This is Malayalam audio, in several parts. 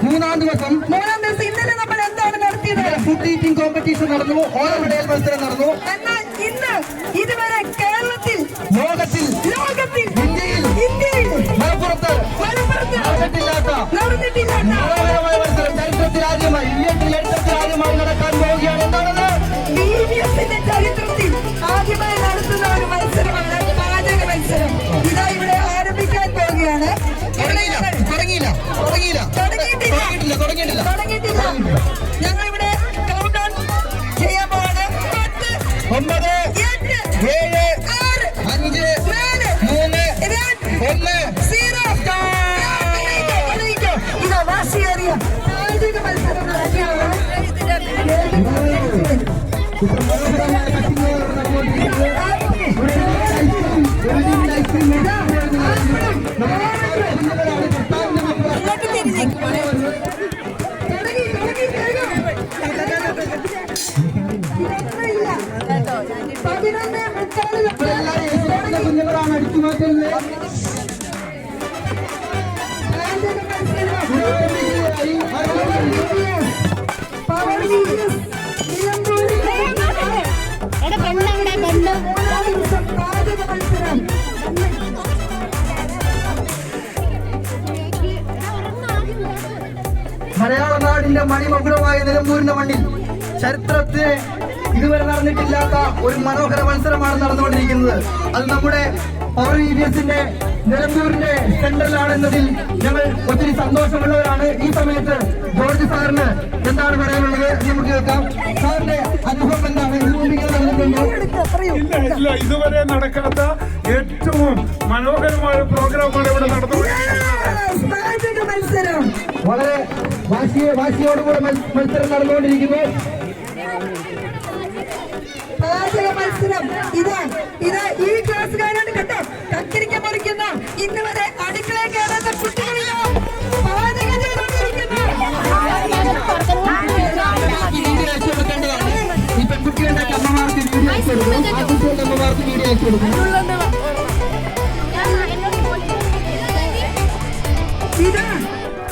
മൂന്നാം ദിവസം ഇന്നലെ നമ്മൾ എന്താണ് നടത്തിയത്? ഫുഡ് ഈറ്റിംഗ് കോമ്പറ്റീഷൻ നടന്നു, ഓണമിടയൽ മത്സരം നടന്നു. എന്നാൽ ഇന്ന് ഇതുവരെ കേരളത്തിൽ, ലോകത്തിൽ, ഇന്ത്യയിൽ മലപ്പുറത്ത് നടന്നിട്ടില്ലാത്ത മനോഹരമായ മത്സരം ചരിത്രത്തിൽ ആദ്യമായി, ഇന്ത്യൻ ചരിത്രത്തിൽ ആദ്യമായി നടക്കാൻ പോവുകയാണ്. എന്താണത്? ചരിത്രത്തിൽ ആദ്യമായി നടത്തുന്ന ഒരു മത്സരമാണ് പാചക മത്സരം. ഇതാ ഇവിടെ ആരംഭിക്കാൻ പോവുകയാണ്. തുടങ്ങിയിട്ടില്ല. ഞങ്ങളിവിടെ കൗണ്ട് ഡൗൺ ചെയ്യാൻ പോവാണ്. 9, 8, 7, 6, 5, 4, 3, 2, 1. ഇതാ വാശിയേറിയ പാചക മത്സരം നടക്കുകയാണ്. കുഞ്ഞുങ്ങളാണ് അടിച്ചു മാറ്റുന്നത്. മലയാള നാടിന്റെ മണിമകുടമായ നിലമ്പൂരിന്റെ മണ്ണിൽ ചരിത്രത്തിന് ഇതുവരെ നടന്നിട്ടില്ലാത്ത ഒരു മനോഹര മത്സരമാണ് നടന്നുകൊണ്ടിരിക്കുന്നത്. അത് നമ്മുടെ പവർ EVSന്റെ നിലമ്പൂരിന്റെ സെന്ററിലാണെന്നതിൽ ഞങ്ങൾ ഒത്തിരി സന്തോഷമുള്ളവരാണ്. ഈ സമയത്ത് ജോർജ് സാറിന് എന്താണ് പറയാനുള്ളത് നമുക്ക് കേൾക്കാം. സാറിന്റെ അനുഭവം എന്താണ്? ഇതുവരെ നടക്കാത്ത ഏറ്റവും മനോഹരമായ പ്രോഗ്രാമാണ് ഇവിടെ മത്സരം. വളരെ വാശിയോടുകൂടെ മത്സരം നടന്നുകൊണ്ടിരിക്കുന്നു. പാചക മത്സരം ഇതാ ഈ ക്ലാസ്സുകാരാണ് കേട്ടോ. കത്തിരിക്ക മുറിക്കുന്ന ഇന്ന് വരെ അടുക്കള കയറാത്ത കുട്ടികളിലോ പാചകം ചെയ്തുകൊണ്ടിരിക്കുന്നു. ഈ പെൺകുട്ടികളുടെ അമ്മമാർക്ക് വീഡിയോ അയച്ചു കൊടുക്കും, ആൺകുട്ടികളുടെ അമ്മമാർക്ക് വീഡിയോ അയച്ചു കൊടുക്കും.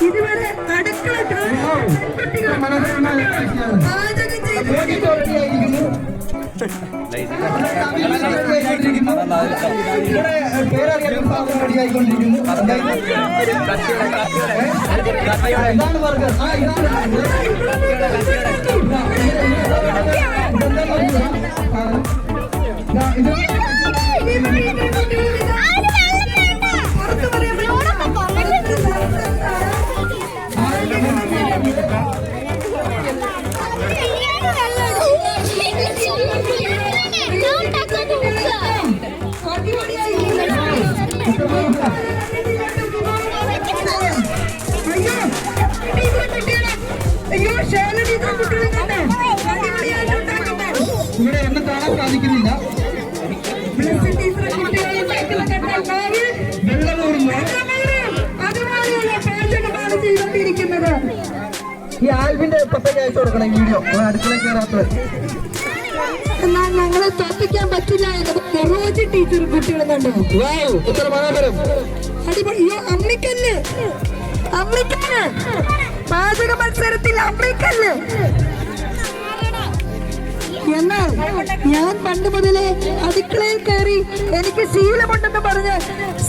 ഇതുവരെ അടുക്കള മനോഹരമായ പാചകം ചെയ്തു പേരറിയായിക്കൊണ്ടിരിക്കുന്നു. ഇതാണ് ബർഗർ. ഇവിടെ ഒന്നും കാണാൻ സാധിക്കുന്നില്ല. പാചകമാണ് ചെയ്തുകൊണ്ടിരിക്കുന്നത്. ഈ ആൽവിന്റെ പപ്പയ്ക്ക് അയച്ചു കൊടുക്കണം വീഡിയോ, അടുക്കള കയറാത്തത്. എന്നാൽ ഞങ്ങളെ തോപ്പിക്കാൻ പറ്റില്ല എന്നത് റോജി ടീച്ചർ കുട്ടികളെ കണ്ടു. എത്ര മനോഹരം. അമ്മിക്കല്ല് പാചക മത്സരത്തിൽ അമ്മിക്കല്ല്. എന്നാൽ ഞാൻ പണ്ട് മുതലേ അടുക്കളയിൽ കയറി എനിക്ക് ശീലമുണ്ടെന്ന് പറഞ്ഞ്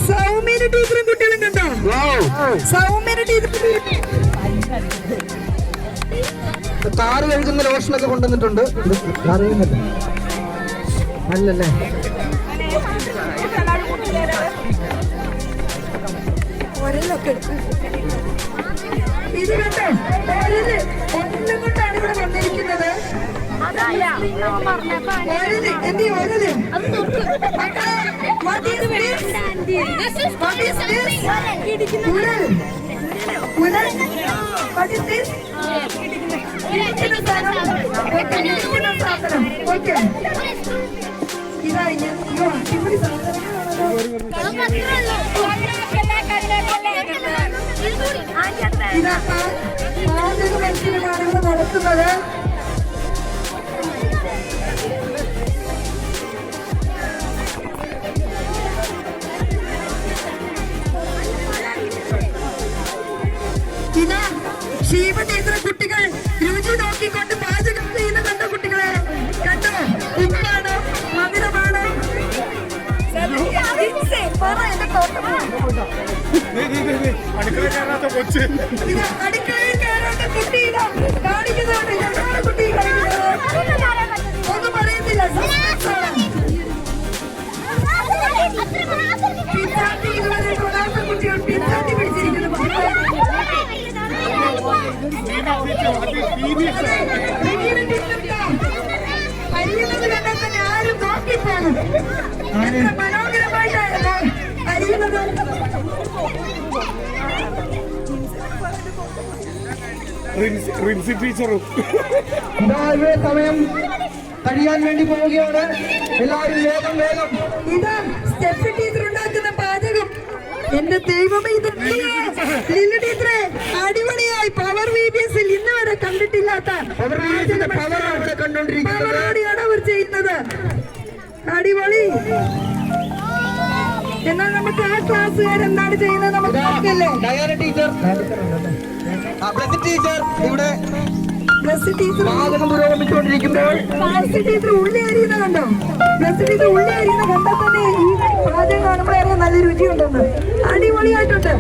സൗമ്യന് ടീച്ചറും കുട്ടികളും കണ്ടോ? സൗമ്യന് ടീച്ചർ കാറ് കഴുകുന്ന ലോഷനൊക്കെ കൊണ്ടുവന്നിട്ടുണ്ട്. അല്ലല്ലേ? ഇത് കണ്ടോ? ഒന്നും കൊണ്ടാണ് ഇവിടെ വന്നിരിക്കുന്നത്. നടത്തുന്നത് അടുക്കള കയറാത്ത കൊച്ച് അടുക്കളയിൽ കയറാത്ത കുട്ടിയിടാ കാണിക്കുന്നുണ്ട്. ഞങ്ങളുടെ കുട്ടി ഒന്നും പറയുന്നില്ല. പിച്ചാത്തി ഇതുവരെ തൊടാത്ത കുട്ടികൾ പിച്ചാത്തി പിടിച്ചിരിക്കുന്നു. അരിയുന്നത് കണ്ടാൽ തന്നെ ആരും നോക്കിപ്പോകും. എത്ര മനോഹരമായിട്ടാണ് അരിയുന്നത്. റിൻസി ടീച്ചറും ഇതാ സമയം കഴിയാൻ വേണ്ടി പോവുകയാണ്. എല്ലാവരും വേഗം വേഗം. ഇതാ സ്റ്റെപ്പ് ടീച്ചർ ഉണ്ടാക്കുന്ന പാചകം. എന്റെ ദൈവമേ, ഇത് ലില്ലു ടീച്ചറെ അടിപൊളിയായി പവർ VBS-ൽ ഇന്ന് വരെ കണ്ടിട്ടില്ലാത്ത പവറോടെയാണ് അവർ ചെയ്യുന്നത്. അടിപൊളി. എന്നാൽ നമുക്ക് ആ ക്ലാസ്സുകാർ എന്താണ് ചെയ്യുന്നത് നമുക്ക് നോക്കല്ലേ. ഡയാന ടീച്ചർ, ടീച്ചർ ഇവിടെ ബ്ലസ് ടീച്ചർ പാചകം പുരോഗമിച്ചുകൊണ്ടിരിക്കുമ്പോൾ ടീച്ചർ ഉള്ളി അരിയുന്ന കണ്ടോ. ബ്ലസ് ടീച്ചർ ഉള്ളി അരിയുന്ന കണ്ടാൽ തന്നെ ഈ പാചകം കാണുമ്പോഴറിയാം നല്ല രുചിയുണ്ടെന്ന്. അടിപൊളിയായിട്ടുണ്ട്.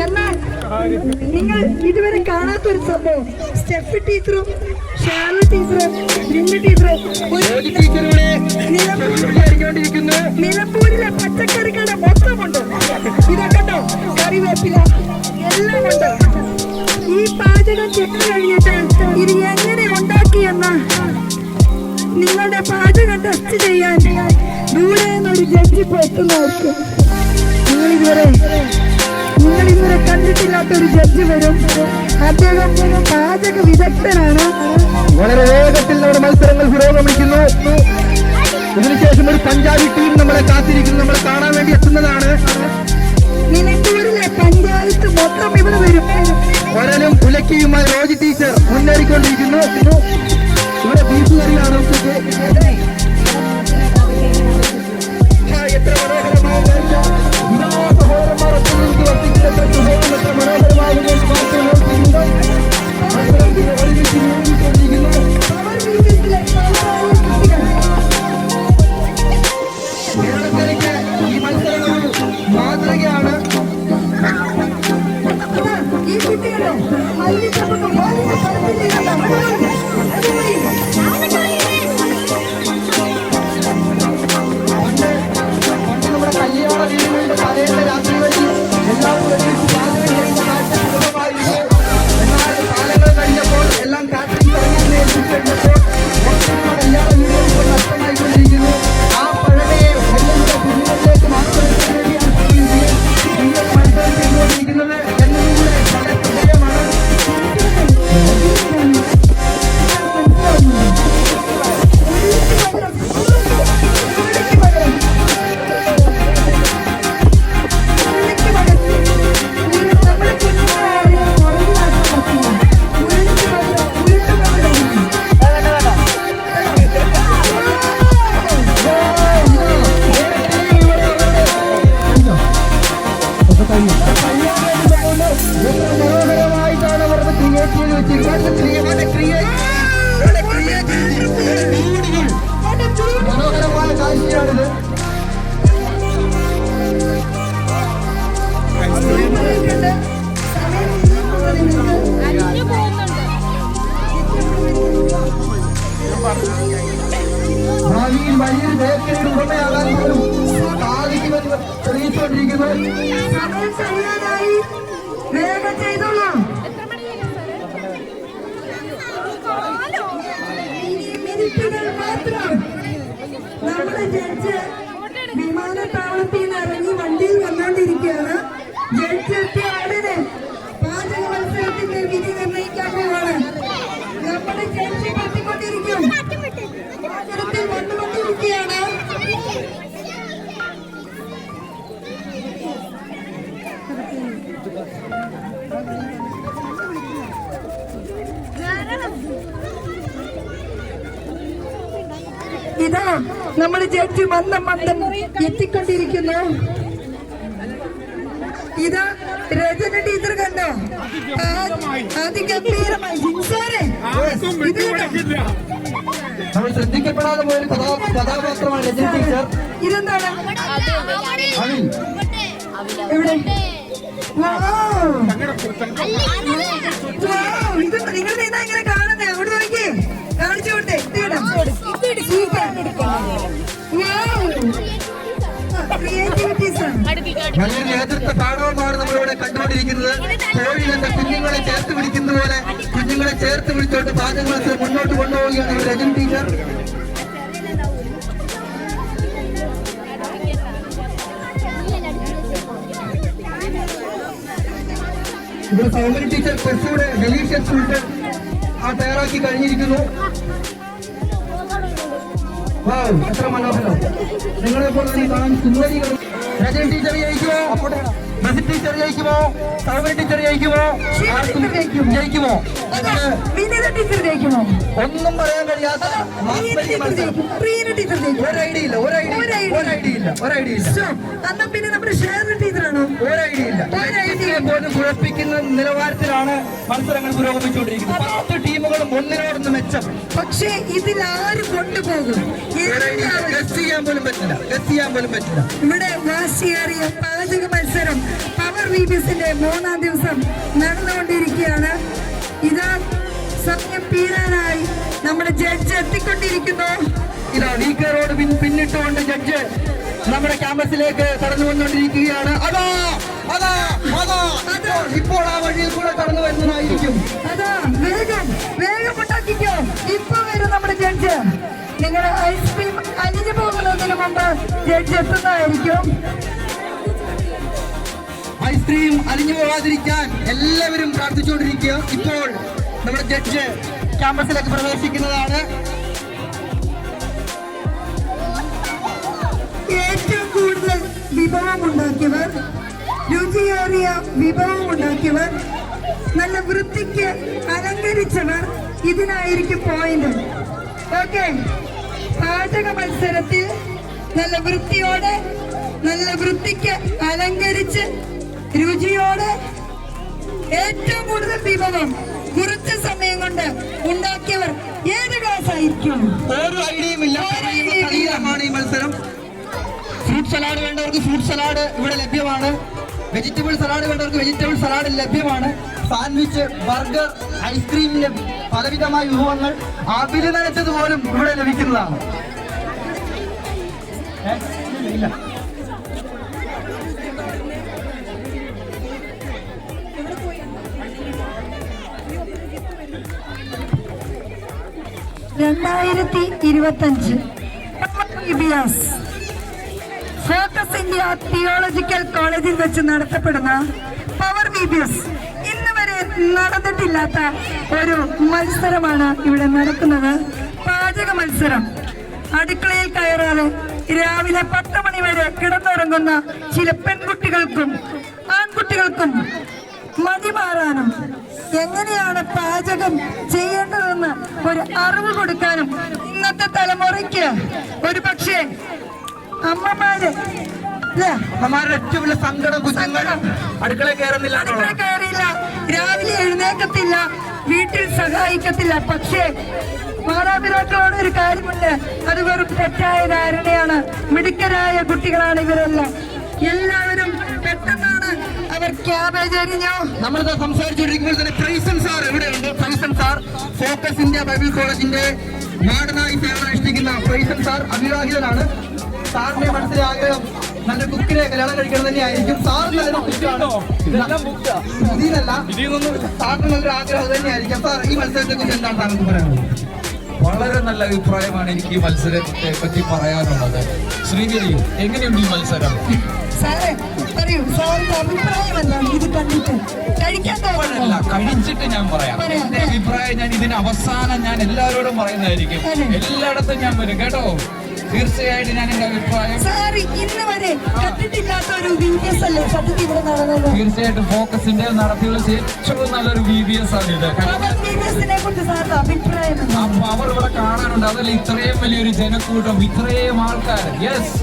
എന്നാൽ നിങ്ങൾ ഇതുവരെ കാണാത്തൊരു സംഭവം, സ്റ്റെഫ് ടീച്ചറും ഷാലു ടീച്ചറും ലില്ലു ടീച്ചറും നിലമ്പൂരിലെ പച്ചക്കറികളുടെ മൊത്തമുണ്ട്. ഇതൊക്കെട്ടോ കറിവേപ്പില എല്ലാം ഉണ്ട്. ഈ പാചകം ചെയ്തു കഴിഞ്ഞിട്ട് ഇത് എങ്ങനെ ഉണ്ടാക്കിയെന്ന് നിങ്ങളുടെ പാചകം ടെസ്റ്റ് ചെയ്യാൻ ദൂരെ നിന്നൊരു ജഡ്ജി ഇപ്പോൾ എത്തുന്നതായിരിക്കും. നിങ്ങൾ ഇതുവരെ കണ്ടിട്ടില്ലാത്തൊരു ജഡ്ജി വരും. അദ്ദേഹം പാചക വിദഗ്ധനാണ്. വളരെ വേഗത്തിൽ നമ്മുടെ മത്സരങ്ങൾ പുരോഗമിക്കുന്നു. ഇതിനുശേഷം ഒരു പഞ്ചാബി ടീം നമ്മളെ കാത്തിരിക്കുന്നു, നമ്മളെ കാണാൻ വേണ്ടി എത്തുന്നതാണ്. നിലമ്പൂരിലെ പഞ്ചായത്ത് മൊത്തം ഇവിടെ വരും. ഒരലും ഉലക്കിയുമായി റോജി ടീച്ചർ മുന്നേറിക്കൊണ്ടിരിക്കുന്നു. ഇവിടെ ബീഫ് കറിയാണ്. എത്ര മനോഹരമായ കാഴ്ച. എത്ര മനോഹരമാകുന്നു. കേരളത്തിലേക്ക് ഈ മത്സരങ്ങൾ മാതൃകയാണ്. ഈ കുട്ടികളെ നമ്മുടെ കല്യാണ വീടുകളുടെ തലേന്ന് രാത്രികളിൽ എല്ലാവരും എന്നാൽ കാലങ്ങൾ കഴിഞ്ഞപ്പോൾ എല്ലാം കാറ്ററിംഗ് സർവീസിനെ ഏൽപ്പിച്ചു കഴിഞ്ഞപ്പോൾ കല്യാണ വീടുകൾ ഇപ്പോൾ നഷ്ടമായിക്കൊണ്ടിരിക്കുന്നു. ആ പഴമയെ വലിയ കുടുംബത്തിലേക്ക് മാത്രമേ മത്സരം ചെയ്തുകൊണ്ടിരിക്കുന്നത് എന്നതുകൂടെ വളരെ ശ്രദ്ധേയമാണ്. മനോഹരമായിട്ടാണ് അവരുടെ ക്രിയേറ്റ് ചെയ്ത് വെച്ചിരിക്കുന്നത്. മനോഹരമായ കാഴ്ചയാണിത്. ഭാവിയിൽ വലിയൊരു ബേക്കറിയുടെ ഉടമയാകാൻ പോലും സാധിക്കുമെന്ന് തെളിയിച്ചുകൊണ്ടിരിക്കുന്നു. സമയം കഴിയാനായി വേഗം ചെയ്തോളൂ. മിനിറ്റുകൾ മാത്രം. നമ്മുടെ ജഡ്ജ് വിമാനത്താവളത്തിൽ നിന്ന് ഇറങ്ങി വണ്ടിയിൽ വന്നുകൊണ്ടിരിക്കുകയാണ്. ജഡ്ജ് എത്തിയ ഉടനെ പാചക മത്സരത്തിന്റെ വിധി നിർണ്ണയിക്കാൻ പോവാണ്. നമ്മുടെ ജഡ്ജ് കത്തിക്കൊണ്ടിരിക്കും. പാചകത്തിൽ വന്നുകൊണ്ടിരിക്കുകയാണ്. ഇതാ നമ്മുടെ ജഡ്ജി മന്ദം എത്തിക്കൊണ്ടിരിക്കുന്നു. ഇതാ രചന ടീച്ചർ കണ്ടോ, അതിഗംഭീരമായി. നമ്മൾ ശ്രദ്ധിക്കപ്പെടാതെ പോയൊരു കഥാപാത്രമാണ് രജനി ടീച്ചർ. ഇതെന്താണ് അനിൽ എവിടെ ഇത് നിങ്ങൾ നീന്താ ഇങ്ങനെ കാണുന്നേ അവിടെ നോക്കിയേ കാണിച്ചു കൊടുത്തേ ക്രിയേറ്റിവിറ്റീസ് ആണ്. നല്ലൊരു നേതൃത്വ പാഠവുമാണ് നമ്മളിവിടെ കണ്ടുകൊണ്ടിരിക്കുന്നത്. കോഴി തന്റെ കുഞ്ഞുങ്ങളെ ചേർത്ത് പിടിക്കുന്ന പോലെ കുഞ്ഞുങ്ങളെ ചേർത്ത് പിടിച്ചോണ്ട് പാചക മത്സരം മുന്നോട്ട് കൊണ്ടുപോവുകയാണ് ഇവിടെ രജനി ടീച്ചർ. ഇവിടെ സൗന്ദര്യ ടീച്ചർ പെസ്സിയുടെ ഡെലീഷ്യസ് ഫുഡ് തയ്യാറാക്കി കഴിഞ്ഞിരിക്കുന്നു. വാവ്, എത്ര മനോഹരം! നിങ്ങളെ പോലെ തന്നെ കാണാൻ സുന്ദരികൾ. രജനി ടീച്ചർ ജയിക്കുമോ? ബസി ടീച്ചർ ജയിക്കുമോ? സൗന്ദര്യ ടീച്ചർ ജയിക്കുമോ? ജയിക്കുമോ? വിനീത ടീച്ചർ ജയിക്കുമോ? ഒന്നും പറയാൻ കഴിയാത്ത പ്രീന ടീച്ചർ ജയിക്കും. ഒരു ഐഡിയ ഇല്ല. എന്നാ പിന്നെ നമ്മുടെ ഷേർലി ടീച്ചറാണോ? ഒരു ഐഡിയ ഇല്ല. പോലും കുഴപ്പിക്കുന്ന നിലവാരത്തിലാണ് മത്സരങ്ങൾ പുരോഗമിച്ചുകൊണ്ടിരിക്കുന്നത്. 10 ടീമുകളും ഒന്നിനോടൊന്ന് മെച്ചം. പക്ഷേ ഇതിലാരും കൊണ്ടുപോകും ഗസ് ചെയ്യാൻ പോലും പറ്റില്ല. ഇവിടെ വാശിയേറിയ പാചക മത്സരം പവർ വിബിഎസിന്റെ 3ാം ദിവസം നടന്നുകൊണ്ടിരിക്കുകയാണ്. ഇതാ സമയം തീരാനായി നമ്മുടെ ജഡ്ജ് എത്തിക്കൊണ്ടിരിക്കുന്നു. ഇതാ DK റോഡ് പിന്നിട്ടുകൊണ്ട് ജഡ്ജ് നമ്മുടെ ക്യാമ്പസിലേക്ക് കടന്നു വന്നുകൊണ്ടിരിക്കുകയാണ്. ഇപ്പോൾ ആ വഴിയിൽ കൂടെ കടന്നു വരുന്നതായിരിക്കും. അതാ വേഗം ഉണ്ടാക്കിക്കോ. ഇപ്പൊ വരും നമ്മുടെ ജഡ്ജ്. നിങ്ങളുടെ ഐസ്ക്രീം അലിഞ്ഞു പോകുന്നതിന് മുമ്പ് ജഡ്ജ് എത്തുന്നതായിരിക്കും. ഐസ്ക്രീം അലിഞ്ഞു പോകാതിരിക്കാൻ എല്ലാവരും പ്രാർത്ഥിച്ചുകൊണ്ടിരിക്കുക. ഇപ്പോൾ നമ്മുടെ ജഡ്ജ് ക്യാമ്പസിലേക്ക് പ്രവേശിക്കുന്നതാണ്. ഏറ്റവും കൂടുതൽ വിഭവമുണ്ടാക്കിയവർ, രുചിയേറിയ വിഭവമുണ്ടാക്കിയവർ, നല്ല വൃത്തിക്ക് അലങ്കരിച്ചവർ, ഇതിനായിരിക്കും പോയിന്റ്. ഓക്കെ, പാചക മത്സരത്തിൽ നല്ല വൃത്തിയോടെ, നല്ല വൃത്തിക്ക് അലങ്കരിച്ച് രുചിയോടെ ഏറ്റവും കൂടുതൽ വിഭവം കുറച്ച് സമയം കൊണ്ട് ഉണ്ടാക്കിയവർ ഏത് ക്ലാസ് ആയിരിക്കും? ഒരു ഐഡിയയും ഇല്ല. ഈ മത്സരം ഫ്രൂട്ട് സലാഡ് വേണ്ടവർക്ക് ഫ്രൂട്ട് സലാഡ് ഇവിടെ ലഭ്യമാണ്. വെജിറ്റബിൾ സലാഡ് വേണ്ടവർക്ക് വെജിറ്റബിൾ സലാഡ് ലഭ്യമാണ്. സാൻഡ്വിച്ച്, ബർഗർ, ഐസ്ക്രീമിന്റെ പലവിധമായ വിഭവങ്ങൾ അവില് നനച്ചത് പോലും ഇവിടെ ലഭിക്കുന്നതാണ്. ഇല്ല. വിബിഎസ് ഫോക്കസ് ഇന്ത്യ തിയോളജിക്കൽ കോളേജിൽ വെച്ച് നടത്തപ്പെടുന്ന പവർ വിബിഎസ് ഇന്ന് വരെ നടന്നിട്ടില്ലാത്ത ഒരു മത്സരമാണ് ഇവിടെ നടക്കുന്നത്. പാചക മത്സരം. അടുക്കളയിൽ കയറാതെ രാവിലെ 10 മണി വരെ കിടന്നുറങ്ങുന്ന ചില പെൺകുട്ടികൾക്കും ആൺകുട്ടികൾക്കും മതിമാറാനും എങ്ങനെയാണ് പാചകം ചെയ്യേണ്ടതെന്ന് ഒരു അറിവ് കൊടുക്കാനും ഇന്നത്തെ തലമുറയ്ക്ക് ഒരു പക്ഷേ അമ്മമാര് അമ്മമാരുടെ ഏറ്റവും വലിയ സങ്കടം കുഞ്ഞുങ്ങൾ അടുക്കള കയറുന്നില്ല, രാവിലെ എഴുന്നേക്കത്തില്ല, വീട്ടിൽ സഹായിക്കത്തില്ല. പക്ഷേ മാതാപിതാക്കളോട് ഒരു കാര്യമുണ്ട്, അത് വെറും തെറ്റായ ധാരണയാണ്. മിടുക്കരായ കുട്ടികളാണ് ഇവരെല്ലാം. എല്ലാവരും പെട്ടെന്നാണ് അവർ ക്യാബേജ് അരിഞ്ഞോ. നമ്മളിത് സംസാരിച്ചുകൊണ്ടിരിക്കുമ്പോൾ തന്നെ പ്രൈസൻ സാർ ഇവിടെയുണ്ട്. പ്രൈസൻ സാർ ഫോക്കസ് ഇന്ത്യ ബൈബിൾ കോളേജിന്റെ വാർഡനായി സേവനമനുഷ്ഠിക്കുന്ന പ്രൈസൻ സാർ അവിവാഹിതനാണ്. സാറിന്റെ മനസ്സിലെ ആഗ്രഹം നല്ല കുക്കിനെ കല്യാണം കഴിക്കണം തന്നെയായിരിക്കും. സാറിന് ഇതിനല്ല, സാറിന് നല്ലൊരു ആഗ്രഹം തന്നെയായിരിക്കും. സാർ, ഈ മത്സരത്തെ കുറിച്ച് എന്താണ് താങ്കൾക്ക് പറയാനുള്ളത്? വളരെ നല്ല അഭിപ്രായമാണ് എനിക്ക് ഈ മത്സരത്തെ പറ്റി പറയാനുള്ളത്. ശ്രീഗിരി, എങ്ങനെയുണ്ട് ഈ മത്സരം? സാറേ പറയൂ, സാറിന്റെ അഭിപ്രായമല്ല ഇത് കണ്ടിട്ട് കഴിക്കാൻ കഴിച്ചിട്ട് ഞാൻ പറയാം. എന്റെ അഭിപ്രായം ഞാൻ ഇതിന് അവസാനം ഞാൻ എല്ലാവരോടും പറയുന്നതായിരിക്കും. എല്ലായിടത്തും ഞാൻ വരും കേട്ടോ. തീർച്ചയായിട്ടും ഞാൻ എന്റെ അഭിപ്രായം ഇന്ന് വരെ കണ്ടിട്ടില്ലാത്ത ഒരു വിബിഎസ് അല്ലേ സത്യത്തിൽ ഇവിടെ നടന്നത്. തീർച്ചയായിട്ടും ഫോക്കസിന്റെ നടത്തിയുള്ള ഏറ്റവും നല്ലൊരു വിബിഎസ് ആണ് ഇത്. അപ്പൊ അവർ ഇവിടെ കാണാനുണ്ട്. അതല്ല ഇത്രയും വലിയൊരു ജനക്കൂട്ടം, ഇത്രയും ആൾക്കാർ. യെസ്,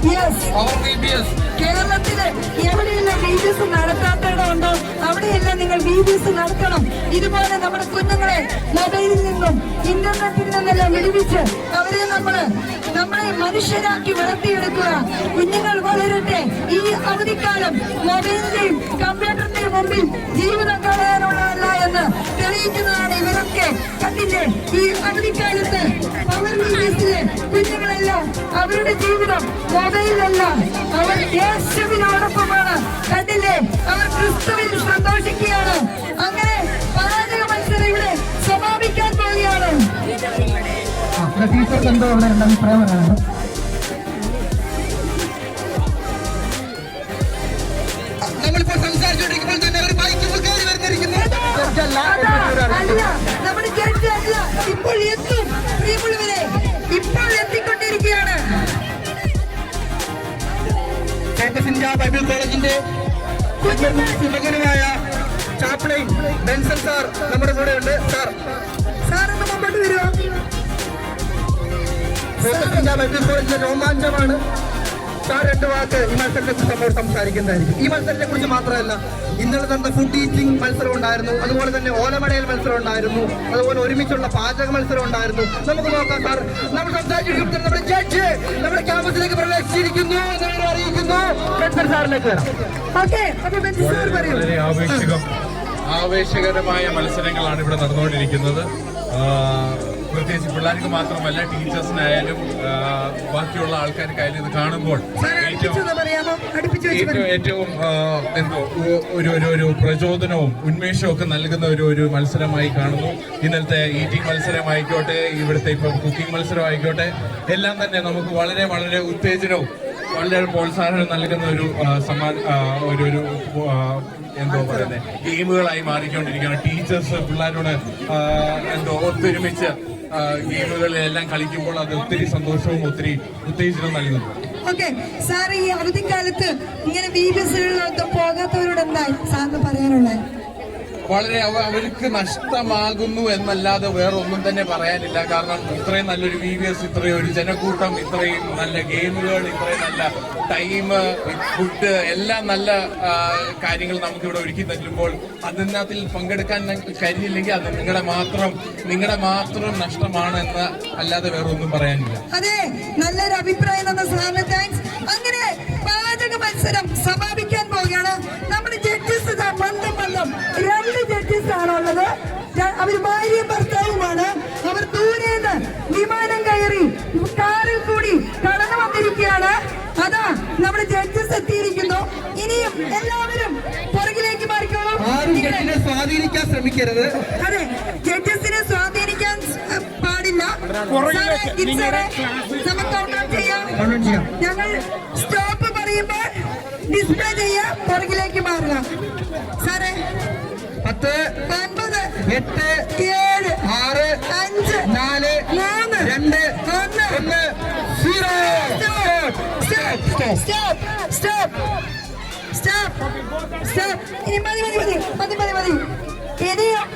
അവർ വിബിഎസ് കേരളത്തിലെ എവിടെയുള്ള VBS നടത്താത്തയിടമുണ്ടോ അവിടെയെല്ലാം നിങ്ങൾ VBS നടത്തണം. ഇതുപോലെ നമ്മുടെ കുഞ്ഞുങ്ങളെ മൊബൈലിൽ നിന്നും ഇന്റർനെറ്റിൽ നിന്നെല്ലാം വിടുവിച്ച് അവരെ നമ്മളെ മനുഷ്യരാക്കി വളർത്തിയെടുക്കുക. കുഞ്ഞുങ്ങൾ വളരട്ടെ. ഈ അവധിക്കാലം മൊബൈലിന്റെയും കമ്പ്യൂട്ടറിന്റെയും മുമ്പിൽ ജീവിതം കളയാനുള്ളതല്ല എന്ന് തെളിയിക്കുന്നതാണ് ഇവരൊക്കെ. കണ്ടില്ലേ, ഈ അവധിക്കാലത്ത് പവർ VBSലെ കുഞ്ഞുങ്ങളെല്ലാം അവരുടെ ജീവിതം മൊബൈലല്ല, അവർ യേശുവിനോടൊപ്പമാണ്. കണ്ടില്ലേ, അവർ ക്രിസ്തുവിൽ സന്തോഷിക്കുകയാണ്. അങ്ങനെ പാചക മത്സരം ഇവിടെ സമാപിക്കാൻ പോവുകയാണ്. ടീച്ചർക്ക് എന്തോ അവിടെ രണ്ട് അഭിപ്രായം പറയാനുണ്ട്. നമ്മളിപ്പോൾ സംസാരിച്ചുകൊണ്ടിരിക്കുമ്പോൾ തന്നെ ഒരു ബൈക്ക് കയറി വരുന്നിരിക്കുന്നു. നമ്മുടെ ജഡ്ജ് അല്ല, ഇപ്പോൾ എത്തും. പ്രിയമുള്ളവരെ, ഇപ്പോൾ എത്തിക്കൊണ്ടിരിക്കുകയാണ്. ഇന്ത്യ ബൈബിൾ കോളേജിന്റെ മകനുമായ ചാപ്ലൈൻ ബെൻസൺ സാർ നമ്മുടെ കൂടെ ഉണ്ട്. സാർ ഒന്ന് മുമ്പോട്ട് വരുമോ? ഇന്ത്യ ബൈബിൾ കോളേജിന്റെ രോമാഞ്ചമാണ്. സാർ രണ്ട് വാക്ക് ഈ മത്സരത്തെ കുറിച്ച് നമ്മോട് സംസാരിക്കുന്നതായിരിക്കും. ഈ മത്സരത്തെ കുറിച്ച് മാത്രമല്ല, ഇന്നലെ നടന്ന ഫുഡ് ഈറ്റിംഗ് മത്സരം ഉണ്ടായിരുന്നു, അതുപോലെ തന്നെ ഓലമടയിൽ മത്സരം ഉണ്ടായിരുന്നു, അതുപോലെ ഒരുമിച്ചുള്ള പാചക മത്സരം ഉണ്ടായിരുന്നു. നമുക്ക് നോക്കാം സാർ. നമ്മൾ സംസാരിച്ചിരിക്കുന്നത് നമ്മുടെ ജഡ്ജ് നമ്മുടെ ക്യാമ്പസിലേക്ക് പ്രവേശിച്ചിരിക്കുന്നു എന്ന് അറിയിക്കുന്നു. സാറിലേക്ക് വരാം. ഓക്കെ, അപ്പൊ ബെഞ്ച് സാർ പറയൂ. വളരെ ആവേശകരമായ മത്സരങ്ങളാണ് ഇവിടെ നടന്നുകൊണ്ടിരിക്കുന്നത്. പ്രത്യേകിച്ച് പിള്ളേർക്ക് മാത്രമല്ല, ടീച്ചേഴ്സിനായാലും ബാക്കിയുള്ള ആൾക്കാർക്കായാലും ഇത് കാണുമ്പോൾ ഏറ്റവും എന്തോ ഒരു പ്രചോദനവും ഉന്മേഷവും ഒക്കെ നൽകുന്ന ഒരു മത്സരമായി കാണുന്നു. ഇന്നലത്തെ ഈറ്റിംഗ് മത്സരമായിക്കോട്ടെ, ഇവിടുത്തെ ഇപ്പം കുക്കിംഗ് മത്സരം ആയിക്കോട്ടെ, എല്ലാം തന്നെ നമുക്ക് വളരെ വളരെ ഉത്തേജനവും വളരെ പ്രോത്സാഹനം നൽകുന്ന ഒരു എന്തോ പറയുന്നത് ഗെയിമുകളായി മാറിക്കൊണ്ടിരിക്കുകയാണ്. ടീച്ചേഴ്സ് പിള്ളേരോട് ഒത്തൊരുമിച്ച് ഗെയിമുകളെല്ലാം കളിക്കുമ്പോൾ അത് ഒത്തിരി സന്തോഷവും ഒത്തിരി ഉത്തേജനവും നൽകുന്നു. ഓക്കെ സാർ, ഈ അവധിക്കാലത്ത് ഇങ്ങനെ VBSകളിലൊന്നും പോകാത്തവരോട് എന്തായി സാറിന് പറയാനുള്ളത്? വളരെ അവർക്ക് നഷ്ടമാകുന്നു എന്നല്ലാതെ വേറെ ഒന്നും തന്നെ പറയാനില്ല. കാരണം ഇത്രയും നല്ലൊരു VBS, ഇത്രയും ഒരു ജനക്കൂട്ടം, ഇത്രയും നല്ല ഗെയിമുകൾ, ഇത്രയും നല്ല ടൈം, ഫുഡ്, എല്ലാം നല്ല കാര്യങ്ങൾ നമുക്കിവിടെ ഒരുക്കി തരുമ്പോൾ അതിനകത്തിൽ പങ്കെടുക്കാൻ കഴിഞ്ഞില്ലെങ്കിൽ അത് നിങ്ങളുടെ മാത്രം നഷ്ടമാണെന്ന് അല്ലാതെ വേറെ ഒന്നും പറയാനില്ല. അതെ, നല്ലൊരു അഭിപ്രായം തന്ന സാറിന് താങ്ക്സ്. അങ്ങനെ പാചക മത്സരം സമാപിക്കാൻ പോവുകയാണ്. നമ്മുടെ ജഡ്ജസ് രണ്ട് ജഡ്ജസ് ആണുള്ളത്. അവർ ഭാര്യയും ഭർത്താവുമാണ്. അവർ ദൂരേന്ന് വിമാനം കയറി കാറിൽ കൂടി കടന്നു വന്നിരിക്കുകയാണ്. അതാ നമ്മുടെ ജഡ്ജസ് എത്തിയിരിക്കുന്നു. ഇനിയും എല്ലാവരും പുറകിലേക്ക് മാറിക്കോളൂ. സ്വാധീനിക്കാൻ ശ്രമിക്കരുത്. അതെ, ജഡ്ജസിനെ സ്വാധീനിക്കാൻ പാടില്ല. നമുക്ക് കൗണ്ട് ഔട്ട് ചെയ്യാം. ഞങ്ങൾ സ്റ്റോപ്പ് പറയുമ്പോൾ ഡിസ്പ്ലേ ചെയ്യാം, പുറകിലേക്ക് മാറുക. സാറേ, 10, 9, 8, 7, 6, 5, 4, 3, 2, 1. സ്റ്റോപ്പ്. ഇനി മതി. ഇനിയും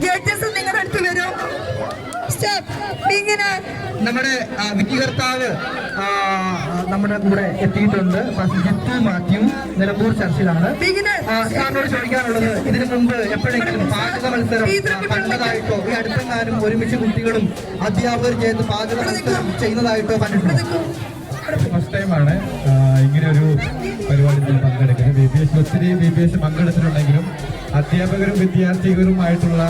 ജഡ്ജസ് നിങ്ങളുടെ അടുത്ത് വരും. സ്റ്റോപ്പ്. ഇങ്ങനെ നമ്മുടെ വിധികർത്താവ് നമ്മുടെ കൂടെ എത്തിയിട്ടുണ്ട്. ജിത്തു മാത്യു നിലമ്പൂർ ചർച്ചിലാണ്. സാറിനോട് ചോദിക്കാനുള്ളത്, ഇതിനു മുമ്പ് എപ്പോഴെങ്കിലും പാചക മത്സരം കണ്ടതായിട്ടോ ഈ അടുത്തെങ്ങാനും ഒരുമിച്ച് കുട്ടികളും അധ്യാപകരും ചേർന്ന് പാചക മത്സരം ചെയ്യുന്നതായിട്ടോ കണ്ടിട്ടുണ്ടോ? ഫസ്റ്റ് ടൈമാണ് ഇങ്ങനെയൊരു പരിപാടിയിൽ പങ്കെടുക്കുന്നത്. ഒത്തിരി VBS പങ്കെടുത്തിട്ടുണ്ടെങ്കിലും അധ്യാപകരും വിദ്യാർത്ഥികളുമായിട്ടുള്ള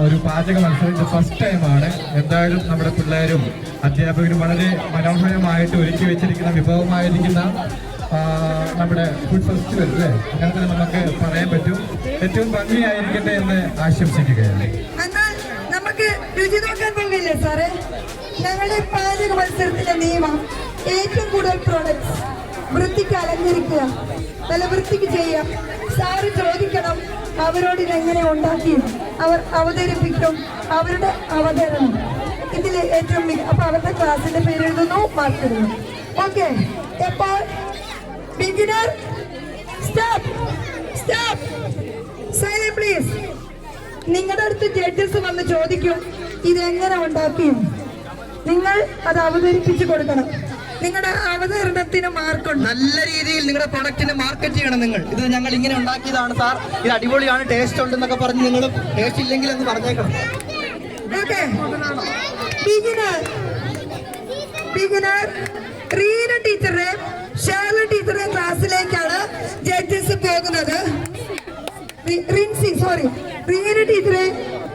ഒരു പാചക മത്സരം ഇത് ഫസ്റ്റ് ടൈമാണ്. എന്തായാലും നമ്മുടെ പിള്ളേരും അധ്യാപകരും വളരെ മനോഹരമായിട്ട് ഒരുക്കി വെച്ചിരിക്കുന്ന വിഭവമായിരിക്കുന്ന നമ്മുടെ ഫുഡ് ഫെസ്റ്റിവൽ അല്ലേ, അങ്ങനെ തന്നെ നമുക്ക് പറയാൻ പറ്റും. ഏറ്റവും ഭംഗിയായിരിക്കട്ടെ എന്ന് ആശംസിക്കുകയാണ്. എന്നാൽ നമുക്ക് രുചി നോക്കാൻ പോകില്ലേ സാറേ? ഞങ്ങളുടെ പാചക മത്സരത്തിന്റെ നിയമം ഏറ്റവും കൂടുതൽ പ്രോഡക്ട്സ് വൃത്തിക്ക് അലങ്കരിക്കുക, നല്ല വൃത്തിക്ക് ചെയ്യാം. സാറ് ചോദിക്കണം അവരോട് ഇതെങ്ങനെ ഉണ്ടാക്കി അവർ അവതരിപ്പിക്കും, അവരുടെ അവതരണം ഇതിൽ ഏറ്റവും അപ്പൊ അവരുടെ ക്ലാസിന്റെ പേര് എഴുതുന്നു, മാർക്ക് എഴുതുന്നു. ഓക്കെ, എപ്പോൾ ബിഗിനർ സ്റ്റോപ്പ്. Silent please. നിങ്ങളുടെ അടുത്ത് ജഡ്ജസ് വന്ന് ചോദിക്കും ഇതെങ്ങനെ ഉണ്ടാക്കി, നിങ്ങൾ അത് അവതരിപ്പിച്ചു കൊടുക്കണം. നിങ്ങളുടെ അവതരണത്തിന് മാർക്കുണ്ട്. നല്ല രീതിയിൽ നിങ്ങളുടെ പ്രൊഡക്റ്റിന് മാർക്കറ്റ് ചെയ്യണം നിങ്ങൾ. ഇത് ഞങ്ങൾ ഇങ്ങനെ ഉണ്ടാക്കിയതാണ് സാർ, ഇത് അടിപൊളിയാണ്, ടേസ്റ്റ് ഉണ്ടെന്നൊക്കെ പറഞ്ഞ് നിങ്ങൾ ടേസ്റ്റ് ഇല്ലെങ്കിൽ എന്ന് പറഞ്ഞേക്കണം. ഓക്കെ, ബിഗിനർ റീന ടീച്ചറെ ഷേർല ടീച്ചറെ ക്ലാസ്സിലേക്കാണ് ജഡ്ജസ് പോകുന്നത്.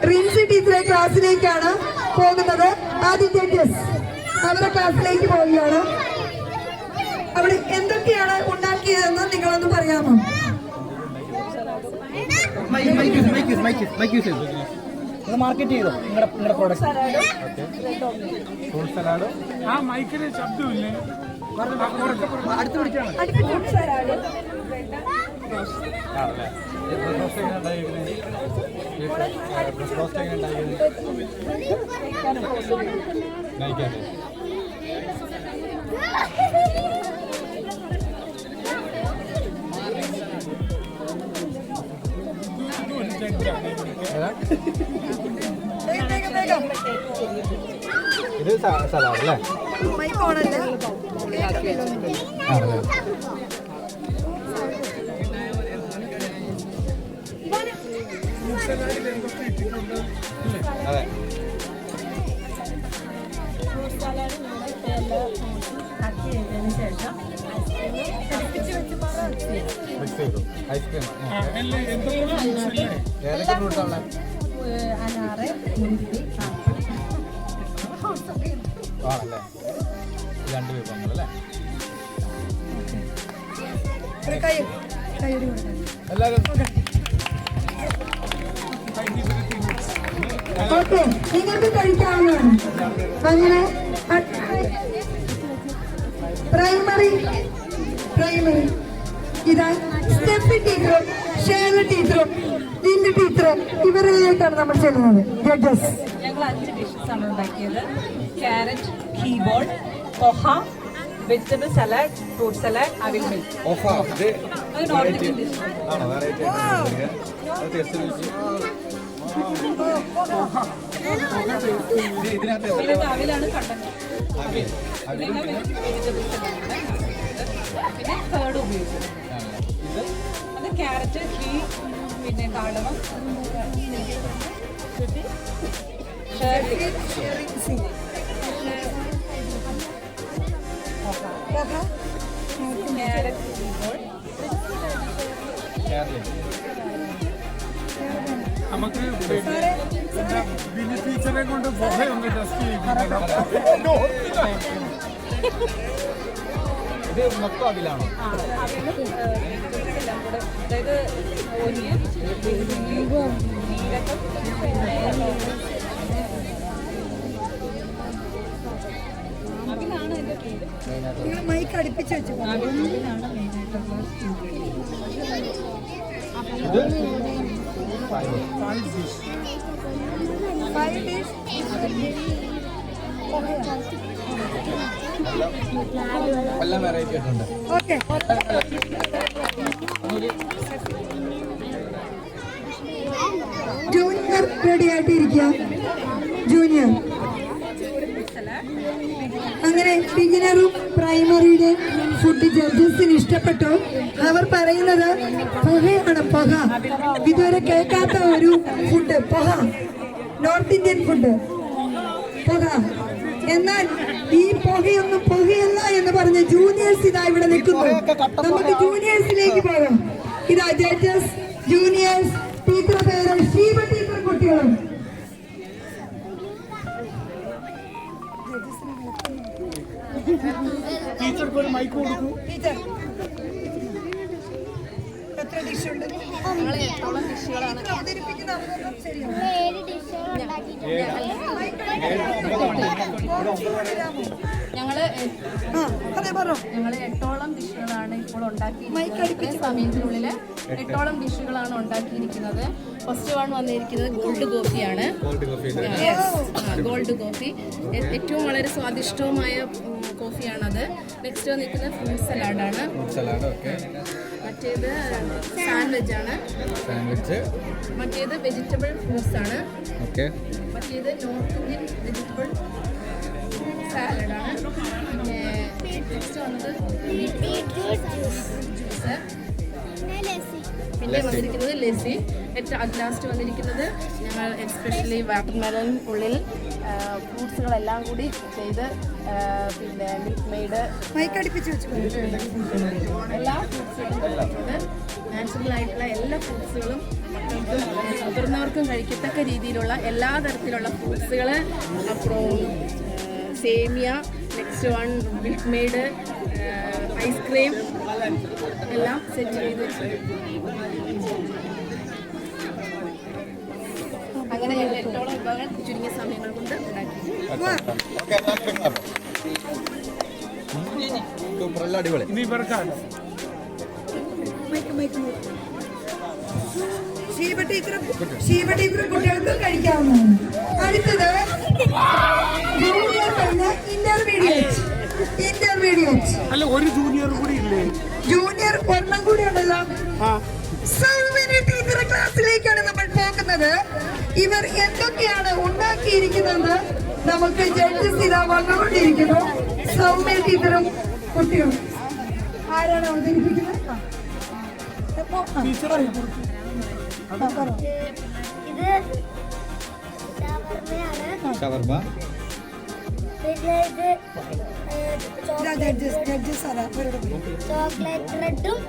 റിൻസി ടീച്ചറെ ക്ലാസ്സിലേക്കാണ് പോകുന്നത്. ആദ്യം ജഡ്ജസ് അവരുടെ ക്ലാസ്സിലേക്ക് പോവുകയാണ്. അവിടെ എന്തൊക്കെയാണ് ഉണ്ടാക്കിയതെന്ന് നിങ്ങളൊന്ന് പറയാമോ? മാർക്കറ്റ് ചെയ്തോ നിങ്ങളുടെ പ്രോഡക്റ്റ്. ഫ്രൂട്ട് സലാഡ് അടുത്ത് പിടിച്ചാണ്. ഇത് സലാഡ് അല്ലേ? അതെ. ഐസ്ക്രീം ഏതൊക്കെ ഫ്രൂട്ട്സാണ്? അനാറ്, മുന്തിരി, ആണല്ലേ? രണ്ട് വിഭവങ്ങളല്ലേ? എല്ലാവരും ഓക്കെ, നിങ്ങൾക്ക് കഴിക്കാവുന്നതാണ്. അങ്ങനെ പ്രൈമറി ഇതാ സ്റ്റെഫി ടീച്ചറും ഷേർല ടീച്ചറും ലിൻഡി ടീച്ചറും ഇവരിലേക്കാണ് നമ്മൾ ചെല്ലുന്നത്. ജഡ്ജസ് ഞങ്ങൾ 5 ഡിഷസ് ആണ് ഉണ്ടാക്കിയത്. ക്യാരറ്റ്, കീബോൾ, poha, vegetable salad, fruit salad, അവിൽ മിൽക്ക്. അത് നോർത്ത് ഇന്ത്യൻ ഡിഷ്. ആണോ? വെറൈറ്റി ഇതിനകത്ത് അവിലാണ് കണ്ടന്റ്. വെജിറ്റബിൾ സലാഡ് പിന്നെ കേർഡ് ഉപയോഗിക്കും. അത് ക്യാരറ്റ്, ഘീ, പിന്നെ കാടകം, ക്യാരറ്റ്, കീബോൾ. നമുക്ക് ബിനി ടീച്ചറെ കൊണ്ട് ഒന്ന് ടെസ്റ്റ് ഇത് മൊത്തം അവിലാണോ? അതായത് ഓനിയൻ, ജീരകം, അവിലാണ് എൻ്റെ പേര്. നിങ്ങൾ മൈക്ക് അടുപ്പിച്ച് വെച്ചു. അവിലാണ് മെയിനായിട്ടുള്ള എല്ലാം വെറൈറ്റി ആയിട്ടുണ്ട്. ഓക്കെ, ജൂനിയർ റെഡി ആയിട്ടിരിക്കുക. ജൂനിയർ അങ്ങനെ ബിഗിനറും പ്രൈമറിയുടെ ഫുഡ് ജഡ്ജസിന് ഇഷ്ടപ്പെട്ടു. അവർ പറയുന്നത് പൊഹയാണ്, പൊഹ. ഇതുവരെ കേൾക്കാത്ത ഒരു ഫുഡ്, പൊഹ, നോർത്ത് ഇന്ത്യൻ ഫുഡ്, പൊഹ. എന്നാൽ ഈ പൊഹയൊന്നും പൊഹയല്ല എന്ന് പറഞ്ഞ് ജൂനിയേഴ്സ് ഇതാ ഇവിടെ നിൽക്കുന്നു. നമുക്ക് ജൂനിയേഴ്സിലേക്ക് പോകാം. ഇതാ ജഡ്ജസ്, ജൂനിയേഴ്സ്, ടീച്ചർ പേര് ഷീബ ടീച്ചർ കുട്ടികളും. ടീച്ചർക്ക് ഒരു മൈക്ക് കൊടുക്കൂ. ടീച്ചർ എത്ര ഡിഷ് ഉണ്ട്? അവതരിപ്പിക്കുന്ന അവതരണം ശരിയാണ്. ഞങ്ങള് അതെ പറ. 8ഓളം ഡിഷുകളാണ് ഇപ്പോൾ ഉണ്ടാക്കിയിരിക്കുന്നത്. സമയത്തിനുള്ളിൽ 8ഓളം ഡിഷുകളാണ് ഉണ്ടാക്കിയിരിക്കുന്നത്. ഫസ്റ്റ് വൺ വന്നിരിക്കുന്നത് ഗോൾഡ് കോഫിയാണ്. ഗോൾഡ് കോഫി ഏറ്റവും വളരെ സ്വാദിഷ്ടവുമായ കോഫിയാണത്. നെക്സ്റ്റ് വന്നിരിക്കുന്നത് ഫ്രൂട്ട് സലാഡാണ്. മറ്റേത് സാൻഡ്വിച്ച് ആണ്. മറ്റേത് വെജിറ്റബിൾ ഫ്രൂട്ട്സ് ആണ്. മറ്റേത് നോർത്ത് ഇന്ത്യൻ വെജിറ്റബിൾ സാലഡാണ്. പിന്നെ പിന്നെ വന്നിരിക്കുന്നത് ലെസി. ഏറ്റവും ലാസ്റ്റ് വന്നിരിക്കുന്നത് ഞങ്ങൾ എസ്പെഷ്യലി വാട്ടർമെലൺ ഉള്ളിൽ ഫ്രൂട്ട്സുകളെല്ലാം കൂടി ചെയ്ത് പിന്നെ മിൽക്ക് മെയ്ഡ് എല്ലാ ഫ്രൂട്ട്സുകളും നാച്ചുറൽ ആയിട്ടുള്ള എല്ലാ ഫ്രൂട്ട്സുകളും മക്കൾക്കും മുതിർന്നവർക്കും കഴിക്കത്തക്ക രീതിയിലുള്ള എല്ലാ തരത്തിലുള്ള ഫ്രൂട്ട്സുകൾ, അപ്പുറം സേമിയ, next one Milkmaid, ice cream എല്ലാം സെറ്റ് ചെയ്ത് അങ്ങനെ ഞങ്ങൾ 8ഓളം വിഭവങ്ങൾ ചുരുങ്ങിയ സമയങ്ങൾ കൊണ്ട് ഉണ്ടാക്കി. ഇനി ഇവർക്കാണ് ഷീബ ടീച്ചറും കുട്ടികൾക്ക് കഴിക്കാവുന്നതാണ്. അടുത്തത് ജൂനിയർ കഴിഞ്ഞ ഇന്റർമീഡിയറ്റ്. അല്ല, ഒരു ജൂനിയർ കൂടി ഇല്ലേ? ജൂനിയർ ഒരെണ്ണം കൂടി ഉണ്ടല്ലോ. സൗമ്യ ടീച്ചറുടെ ക്ലാസ്സിലേക്കാണ് നമ്മൾ പോകുന്നത്. ഇവർ എന്തൊക്കെയാണ് ഉണ്ടാക്കിയിരിക്കുന്നത് നമുക്ക് ജഡ്ജസ് ഇതാ വന്നുകൊണ്ടിരിക്കുന്നു. സൗമ്യ ടീച്ചറും കുട്ടികളും ആരാണ് അവതരിപ്പിക്കുന്നത്? ഇത് ഷവർമ. ചോക്ലേറ്റ് ബ്രെഡും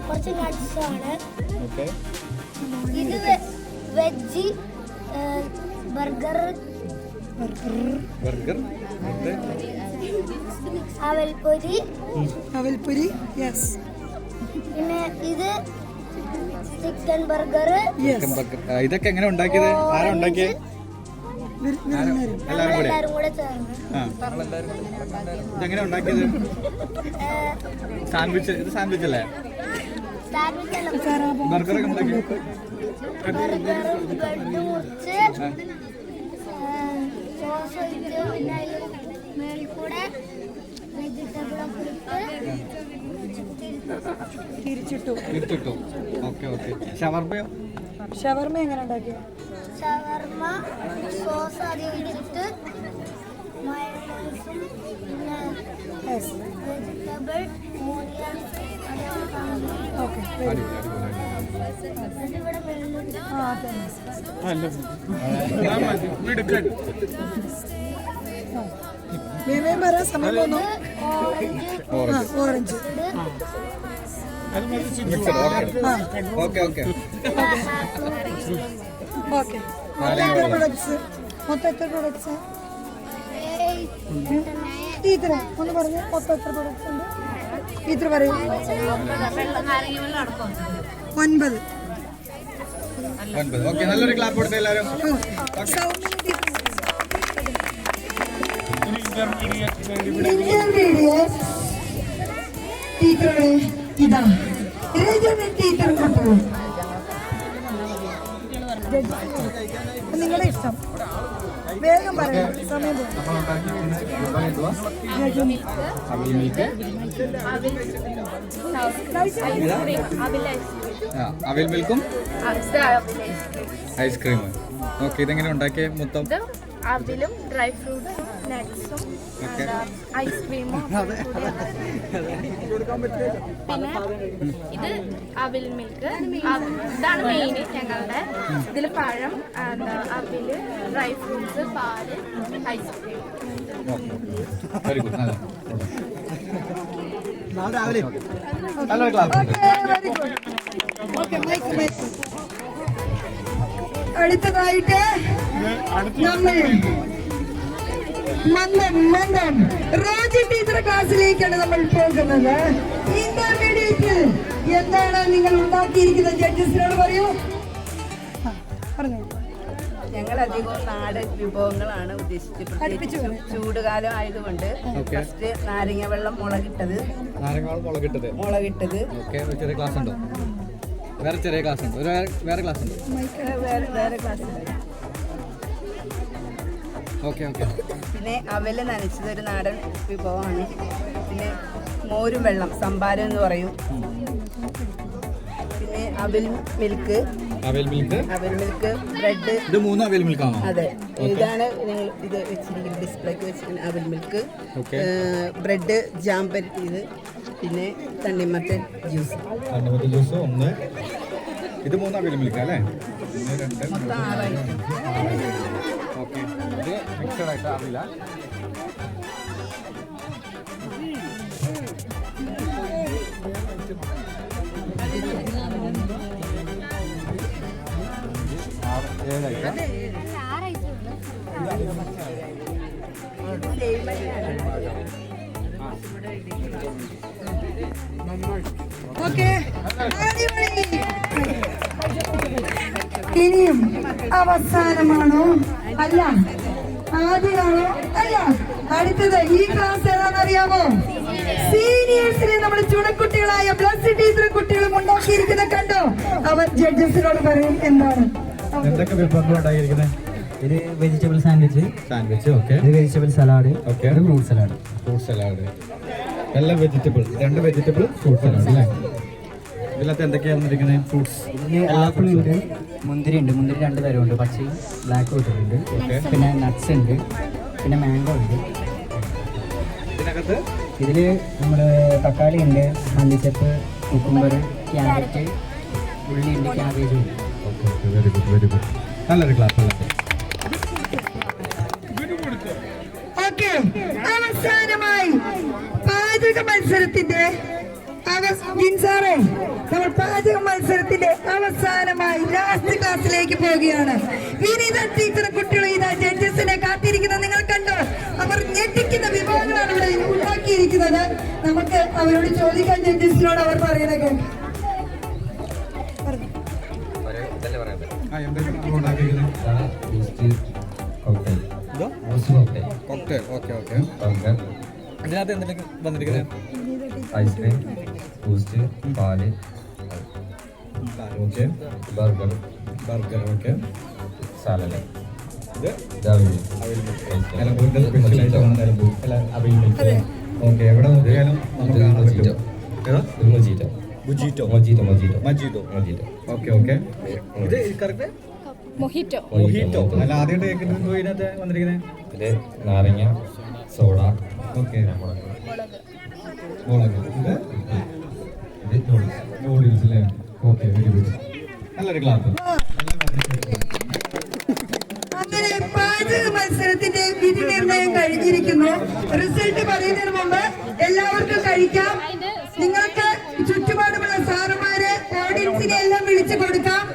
കുറച്ച് നട്ട്സും ആണ്. ഇത് വെജ് ബർഗർ, അവൽപ്പൊരി, യെസ്. പിന്നെ ഇത് ചിക്കൻ ബർഗർ. ഇതൊക്കെ എങ്ങനെ ഉണ്ടാക്കിയത്? ആരാ ഉണ്ടാക്കിയത്? എല്ലാവരും കൂടെ ചേർന്ന്. ഇതെങ്ങനെ ഉണ്ടാക്കിയത്? സാൻഡ്വിച്ച്. ഇത് സാൻഡ്വിച്ച് അല്ലേ? ബർഗറൊക്കെ ഉണ്ടാക്കി. ബർഗർ ബ്രെഡ് മുറിച്ച് സോസ് ഒഴിച്ച് പിന്നെ അതിൽ മേളിൽ കൂടെ വെജിറ്റബിളൊക്കെ തിരിച്ചിട്ടു. ഓക്കെ. ഷവർമയോ? ഷവർമ എങ്ങനെ ഉണ്ടാക്കിയ? ഷവർമ സോസ് ആദ്യം ഒഴിച്ചിട്ട് മയോണൈസും പിന്നെ വെജിറ്റബിൾ ഓക്കെ. ഇതിവിടെ മേമയും വരാൻ സമയം പോന്നു. ഓറഞ്ച്. ഓക്കെ. പ്രൊഡക്ട്സ് മൊത്തം എത്ര പ്രൊഡക്ട്സ്? ടീച്ചറെ ഒന്ന് പറഞ്ഞു, മൊത്തം എത്ര പ്രൊഡക്ട്സ് ഉണ്ട്? ടീച്ചർ പറയൂ. 9. ഓക്കെ, നല്ലൊരു ക്ലാപ്പ് കൊടുത്ത എല്ലാവരും. ഇന്റർമീഡിയറ്റ് ടീച്ചറുടെ ഇതാ ടീച്ചർ നിങ്ങളുടെ ഇഷ്ടം. വേഗം പറയാം, സമയം അവിൽ മിൽക്കും ഐസ്ക്രീം. ഓക്കെ, ഇതെങ്ങനെ ഉണ്ടാക്കിയ മൊത്തം? അവിലും ഡ്രൈ ഫ്രൂട്ട്സും നട്ട്സും ഐസ്ക്രീമും. പിന്നെ ഇത് അവിൽ മിൽക്ക്. ഇതാണ് മെയിൻ ഞങ്ങളുടെ. ഇതിൽ പഴം, അവില്, ഡ്രൈ ഫ്രൂട്ട്സ്, പാല്, ഐസ്ക്രീം. Very good. നല്ലൊരു ക്ലാസ്. അടുത്തതായിട്ട് നമ്മൾ മന്ദൻ റോജി ടീച്ചറുടെ ക്ലാസ്സിലേക്കാണ് നമ്മൾ പോകുന്നത്. ഇന്റർമീഡിയറ്റിൽ എന്താണ് നിങ്ങൾ ഉണ്ടാക്കിയിരിക്കുന്നത്? ജഡ്ജസിനോട് പറയൂ. പറഞ്ഞു. ഞങ്ങൾ അധികവും നാടൻ വിഭവങ്ങളാണ് ഉദ്ദേശിച്ചത്. ചൂടുകാലം ആയതുകൊണ്ട് ഫസ്റ്റ് നാരങ്ങ വെള്ളം മുളകിട്ടത്. ചെറിയ ക്ലാസ് ഉണ്ടോ? ചെറിയ ക്ലാസ് ഉണ്ട്. വേറെ ക്ലാസ് ഉണ്ട്. വേറെ ക്ലാസ്. ഓക്കെ. പിന്നെ അവല് നനച്ചത് ഒരു നാടൻ വിഭവമാണ്. പിന്നെ മോരും വെള്ളം, സംഭാരം എന്ന് പറയും. പിന്നെ അവിൽ മിൽക്ക്, അവൽ മിൽക്ക്, അവൽ മിൽക്ക്, ബ്രെഡ്. ഇത് 3 അവൽ മിൽക്ക് ആണോ? അതെ, ഇതാണ് ഞങ്ങൾ ഇത് വെച്ചിരിക്കുന്നത്, ഡിസ്പ്ലേക്ക് വെച്ചിരിക്കുന്നത്. അവൽ മിൽക്ക്, ബ്രെഡ്, ജാം പരത്തിയത്, പിന്നെ തണ്ണിമത്തൻ ജ്യൂസ്. തണ്ണിമത്തൻ ജ്യൂസ് 1. ഇത് 3 അവൽ മിൽക്ക് അല്ലേ? 1, 2, 3, 4. ഓക്കെ, ഇത് മിക്സഡ് ആയിട്ട് അറിയില്ല. ഓക്കെ, ഇനിയും അവസാനമാണോ? അല്ല. ആദ്യമാണോ? അല്ല. അടുത്തത് ഈ ക്ലാസ് ഏതാണെന്നറിയാമോ? സീനിയേഴ്സിനെ നമ്മുടെ ചുണക്കുട്ടികളായ ബ്ലസ് ടീച്ചർ കുട്ടികളും ഉണ്ടാക്കിയിരിക്കുന്ന കണ്ടോ? അവർ ജഡ്ജസിനോട് പറയും എന്താണ് എന്തൊക്കെ വിഭവങ്ങൾ ഉണ്ടായിരിക്കുന്നത്? ഇത് വെജിറ്റബിൾ സാൻഡ്വിച്ച്, ഓക്കെ. ഇത് വെജിറ്റബിിൾ സലാഡ്, ഓക്കെ. ഇത് ഫ്രൂട്ട് സലാഡ്. എല്ലാം വെജിറ്റബിൾ, 2 വെജിറ്റബിൾ ഫ്രൂട്ട് സലാഡ് അല്ലേ? ഇതിനകത്ത് എന്തൊക്കെയാണ് വന്നിരിക്കുന്നത്? ഫ്രൂട്ട്സ്. ഇതിൽ ആപ്പിൾ ഉണ്ട്, മുന്തിരി ഉണ്ട്. മുന്തിരി 2 തരമുണ്ട്, പച്ചയും ബ്ലാക്ക് ഇട്ടിട്ടുണ്ട്. പിന്നെ നട്ട്സ് ഉണ്ട്, പിന്നെ മാംഗോ ഉണ്ട്. ഇതിനകത്ത് ഇതിൽ നമ്മുടെ തക്കാളി ഉണ്ട്, മല്ലിച്ചപ്പ്, കുക്കുംബർ, ക്യാരറ്റ്, ഉള്ളി ഉണ്ട്, ക്യാബേജ് ഉണ്ട്. Very good, very good. നല്ലൊരു ക്ലാസ്. ഓക്കെ, അവസാനമായി പാചക മത്സരത്തിന്റെ സാറേ, നമ്മൾ പാചക മത്സരത്തിന്റെ അവസാനമായി ലാസ്റ്റ് ക്ലാസ്സിലേക്ക് പോവുകയാണ്. വിനീത ടീച്ചർ കുട്ടികളും ഇതാ ജഡ്ജസിനെ കാത്തിരിക്കുന്നത് നിങ്ങൾ കണ്ടോ? അവർ ഞെട്ടിക്കുന്ന വിഭവങ്ങളാണ് ഇവിടെ ഉണ്ടാക്കിയിരിക്കുന്നത്. നമുക്ക് അവരോട് ചോദിക്കാൻ, ജഡ്ജസിനോട് അവർ പറയുന്നത് കേൾക്കാം. ഇതിനകത്ത് എന്തൊക്കെ വന്നിരിക്കുന്നത്? ഐസ്ക്രീം, ബൂസ്റ്റ്, പാല്, ഓക്കെ. Burger, okay. സാലഡ്. ഇത് നിലമ്പൂരിന്റെ സ്പെഷ്യൽ ഐറ്റമാണ് നിലമ്പൂർ അവൽ മിൽക്ക്. ഓക്കെ, എവിടെ നോക്കിയാലും നമുക്ക് കാണാൻ പറ്റും. Okay, okay. ഇത് കറക്റ്റ് മൊഹിറ്റോ. അല്ല, ആദ്യമായിട്ട് കേൾക്കുന്നത് ഇതിനകത്ത് വന്നിരിക്കുന്നത്? ഇതില് നാരങ്ങ, സോഡ, ഓക്കെ. ഇത് നൂഡിൽസ് അല്ലേ? Okay, very good. നല്ലൊരു ക്ലാസ്. അങ്ങനെ പാചക മത്സരത്തിന്റെ വിധി നിർണയം കഴിഞ്ഞിരിക്കുന്നു. റിസൾട്ട് പറയുന്നതിന് മുമ്പ് എല്ലാവർക്കും കഴിക്കാം. നിങ്ങൾക്ക് ചുറ്റുപാടുമുള്ള സാറുമാരെ, ഓഡിയൻസിനെ എല്ലാം വിളിച്ചു കൊടുക്കാം.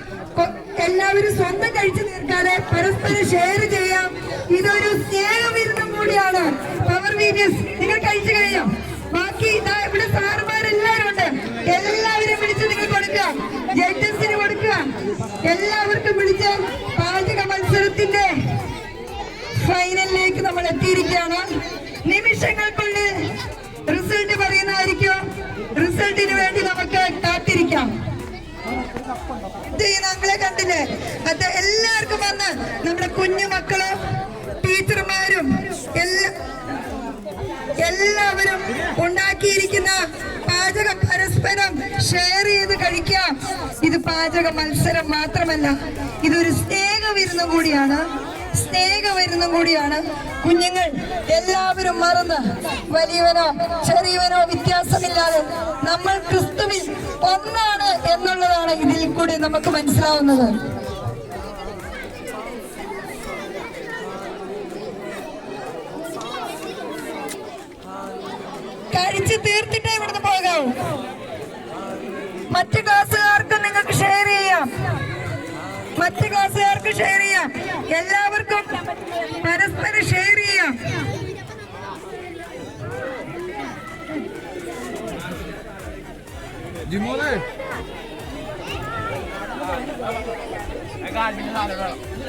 എല്ലാവരും സ്വന്തം കഴിച്ചു തീർക്കാതെ പരസ്പരം ഷെയർ ചെയ്യാം. ഇതൊരു സ്നേഹവിരുദ്ധം കൂടിയാണ്. പവർ വീഡിയോസ് നിങ്ങൾ കഴിച്ചു കഴിയാം. ബാക്കി ഇവിടെ സാറുമാരെല്ലാവരും ഉണ്ട്. എല്ലാവരും വിളിച്ച് നിങ്ങൾ കൊടുക്കുക, ജഡ്ജസിന് കൊടുക്കുക. എല്ലാവർക്കും വിളിച്ച് പാചക മത്സരത്തിന്റെ ഫൈനലിലേക്ക് നമ്മൾ എത്തിയിരിക്കുകയാണ്. നിമിഷങ്ങൾക്കുള്ളിൽ റിസൾട്ട് പറയുന്നതായിരിക്കും. റിസൾട്ടിന് വേണ്ടി നമുക്ക് കാത്തിരിക്കാം. ഞങ്ങളെ കണ്ടില്ലേ? അത് എല്ലാവർക്കും വന്ന് നമ്മുടെ കുഞ്ഞു മക്കളും ടീച്ചർമാരും എല്ലാവരും ഉണ്ടാക്കിയിരിക്കുന്ന പാചകം പരസ്പരം ഷെയർ ചെയ്ത് കഴിക്കാം. ഇത് പാചക മത്സരം മാത്രമല്ല, ഇതൊരു സ്നേഹവിരുന്നും കൂടിയാണ്. കുഞ്ഞുങ്ങൾ എല്ലാവരും മറന്ന്, വലിയവനോ ചെറിയവനോ വ്യത്യാസമില്ലാതെ നമ്മൾ ക്രിസ്തുവിൽ ഒന്നാണ് എന്നുള്ളതാണ് ഇതിൽ കൂടി നമുക്ക് മനസ്സിലാവുന്നത്. കഴിച്ച് തീർത്തിട്ടേ ഇവിടുന്ന് പോകാവൂ. മറ്റു ക്ലാസ്സുകാർക്ക് നിങ്ങൾക്ക് ഷെയർ ചെയ്യാം. എല്ലാവർക്കും പരസ്പരം ഷെയർ ചെയ്യാം.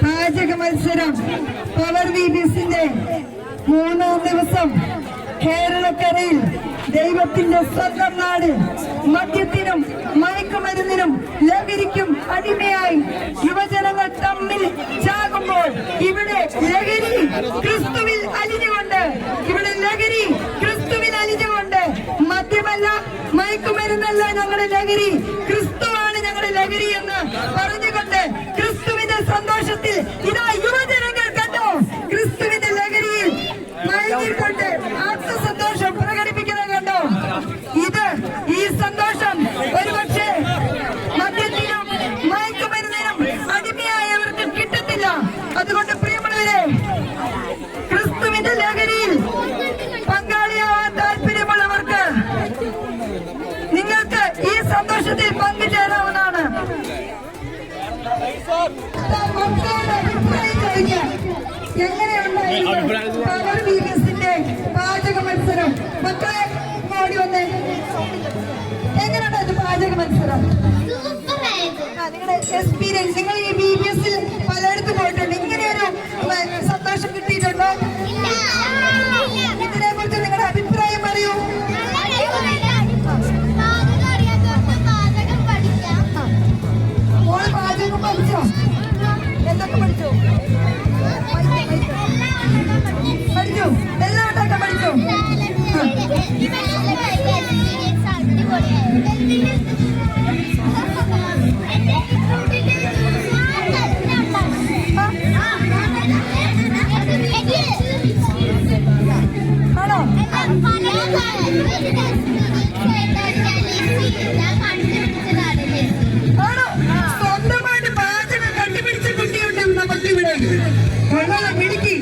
പാചക മത്സരം പവർ വീഡിയോസിന്റെ 3ാം ദിവസം കേരളക്കരയിൽ ദൈവത്തിന്റെ സ്വന്തം നാട് മദ്യത്തിനും മയക്കുമരുന്നിനും ലഹരിക്കും അടിമയായി യുവജനങ്ങൾ തമ്മിൽ ചാകുമ്പോൾ ഇവിടെ ലഹരി ക്രിസ്തുവിൽ അലിഞ്ഞുകൊണ്ട് മദ്യമല്ല, മയക്കുമരുന്നല്ല ഞങ്ങളുടെ ലഹരി, ക്രിസ്തുവാണ് ഞങ്ങളുടെ ലഹരി എന്ന് പറഞ്ഞുകൊണ്ട് സന്തോഷത്തിൽ പങ്കുചേരാവുന്നതാണ്. എങ്ങനെയുണ്ടായിരുന്നു പവർ വീവേഴ്സിന്റെ പാചക മത്സരം? മക്കളെ ഓടി വന്നേ. എങ്ങനെയുണ്ടായിരുന്നു പാചക മത്സരം? നിങ്ങളുടെ എക്സ്പീരിയൻസ്, നിങ്ങൾ ഈ VBS പലയിടത്തും പോയിട്ടുണ്ട്, ഇങ്ങനെയൊരു സന്തോഷം കിട്ടിയിട്ടുണ്ടോ? ഇതിനെ കുറിച്ച് നിങ്ങളുടെ അഭിപ്രായം പറയൂ. മോള് പാചകം പഠിച്ചോ? എന്തൊക്കെ പഠിച്ചു? പഠിച്ചു, എല്ലാം ഉണ്ടാക്കാൻ പഠിച്ചു. ആണോ? ആണോ? സ്വന്തമായിട്ട് പാചകം കണ്ടുപിടിച്ച കുട്ടിയുണ്ട് നമുക്കിവിടെ. വളരെ മിടുക്കി.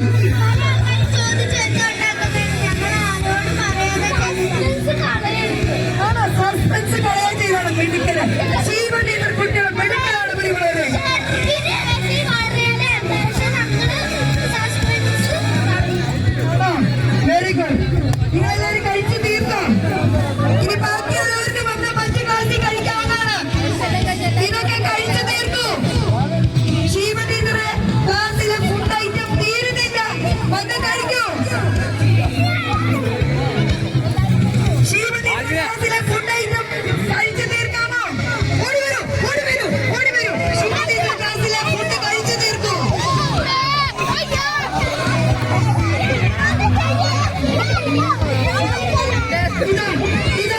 ആണോ? സസ്പെൻസ് കളയാൻ ചെയ്താണ് മിടുക്കല്. ജീവനീതർ കുട്ടികൾ മിടുക്കലാണ് ഇവിടെ. Very good. നിങ്ങളെല്ലാവരും കഴിച്ചു തീർന്നോ? ഇനി ബാക്കിയുള്ളവർക്ക് വന്ന മറ്റു ക്ലാസ്സിൽ കഴിക്കാവുന്നതാണ്. ഇതൊക്കെ കഴിച്ചു തീർക്കൂ. ജീവനീതറെ ക്ലാസ്സിലെ ഫുഡ് ഐറ്റം തീരുന്നില്ല, വന്ന് കഴിക്കൂ. ക്ലാസ്സിലെ ഫുഡ് ഐറ്റം കഴിച്ചു തീർക്കാമോ? ഓടി വരൂ, ഓടി വരൂ, ഓടി വരൂ. ജീവനീതർ ക്ലാസ്സിലെ ഫുഡ് കഴിച്ചു തീർക്കൂ. ഇതാ